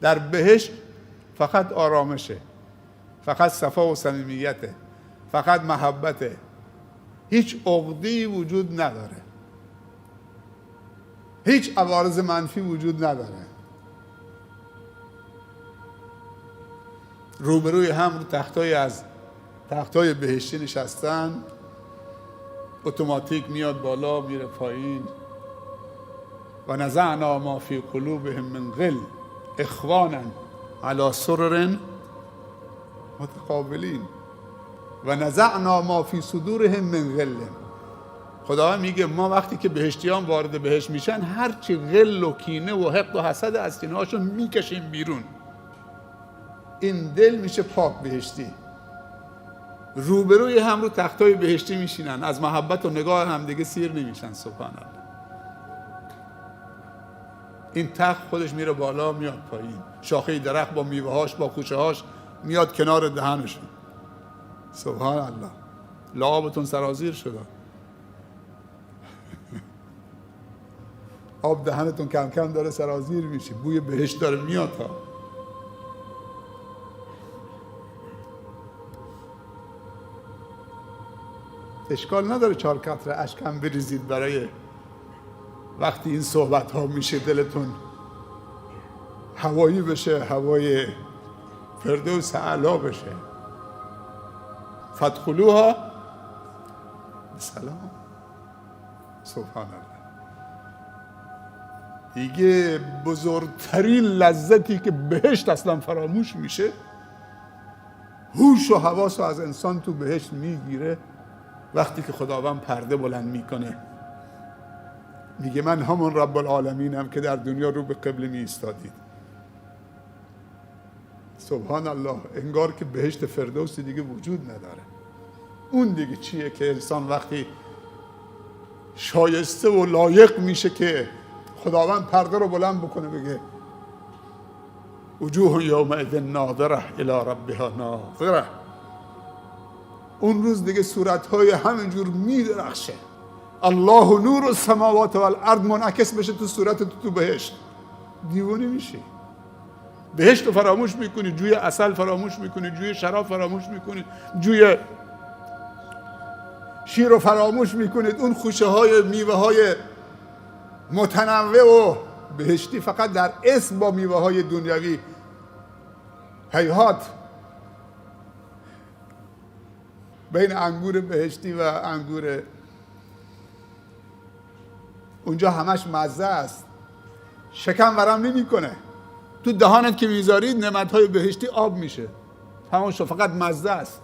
در بهشت فقط آرامشه، فقط صفا و صمیمیته، فقط محبته، هیچ عقده‌ای وجود نداره، هیچ عوارض منفی وجود نداره. روبروی هم رو تختای از تختای بهشتی نشستن، اتوماتیک میاد بالا میره پایین. و نزعنا ما فی قلوبهم من غل اخوانا علی سرر متقابلین و نزعنا ما فی صدورهم من غل. خداوند میگه ما وقتی که بهشتیان وارد بهشت میشن هرچی غل و کینه و حقد و حسد از سینه‌هاشون میکشیم بیرون. این دل میشه پاک بهشتی. روبروی هم رو تختای بهشتی میشینن، از محبت و نگاه هم دیگه سیر نمیشن. سبحان الله. این تخت خودش میره بالا میاد پایین، شاخه درخت با میوه‌هاش با خوشه‌هاش میاد کنار دهنشون. سبحان الله. لعابتون سرازیر شده، آب دهنتون کم کم داره سرازیر میشه، بوی بهشت داره میاد ها. اشکال نداره 4 قطره اشکم بریزید برای وقتی این صحبت ها میشه دلتون هوایی بشه، هوای فردوس اعلا بشه. فادخلوها بسلام. سبحان الله. دیگه بزرگترین لذتی که بهشت اصلا فراموش میشه، هوش و حواس از انسان تو بهشت میگیره وقتی که خداوند پرده بلند میکنه میگه من همون رب العالمینم که در دنیا رو به قبله می ایستادید. سبحان الله. انگار که بهشت فردوس دیگه وجود نداره. اون دیگه چیه که انسان وقتی شایسته و لایق میشه که خداوند پرده رو بلند بکنه بگه وجوه یومئذ ناظره الی ربها ناظره. اون روز دیگه صورتهای همینجور میدرخشه. الله نور السماوات والارض منعکس بشه تو صورت تو بهشت. دیوانه میشی. بهشت رو فراموش میکنی، جوی عسل فراموش میکنی، جوی شراب فراموش میکنی، جوی شیر رو فراموش میکنید. اون خوشه های میوه های متنوع و بهشتی فقط در اسم با میوه های دنیوی. هیهات بین انگور بهشتی و انگور اونجا همش مزه است، شکم ورم نمی کنه. تو دهانت که میذارید نعمتهای بهشتی آب میشه، تمام شد، فقط مزه است.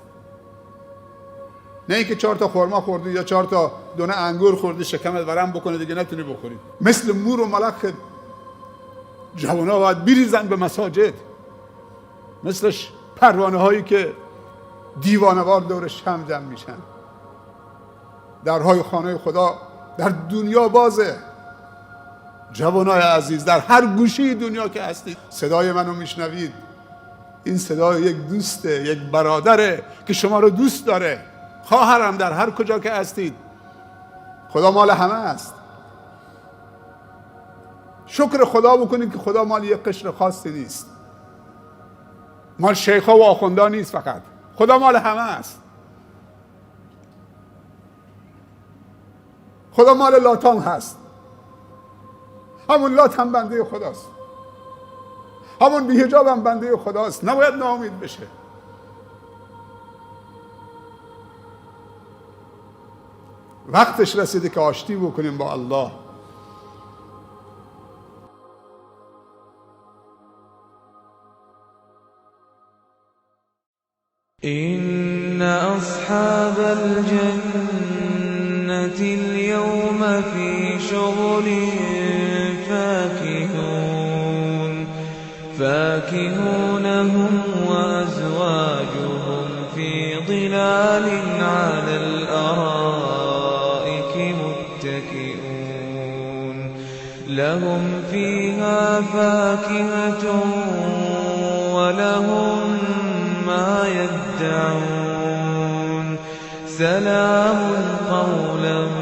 نه اینکه 4 تا خرما خوردی یا 4 تا دونه انگور خوردی شکمت ورم بکنه دیگه نتونی بخوری. مثل مور و ملخ جوانا باید بریزن به مساجد، مثل پروانه هایی که دیوانوار دور شمع جمع میشن. درهای خانه خدا در دنیا بازه. جوانای عزیز در هر گوشه دنیا که هستید صدای منو میشنوید، این صدای یک دوسته، یک برادره که شما رو دوست داره. خواهرم در هر کجا که هستید، خدا مال همه است. شکر خدا بکنید که خدا مال یک قشر خاصی نیست، مال شیخا و آخوندا نیست، فقط خدا مال همه است. خدا مال لاتام هست، همون لات هم بنده خداست، همون بی‌حجاب هم بنده خداست. نباید ناامید بشه. وقتش رسیده که آشتی بکنیم با الله. إن أصحاب الجنة اليوم في شغل فاكهون هم وأزواجهم في ظلال على الأرائك متكئون لهم فيها فاكهة ولهم ما يدعون سلام قولا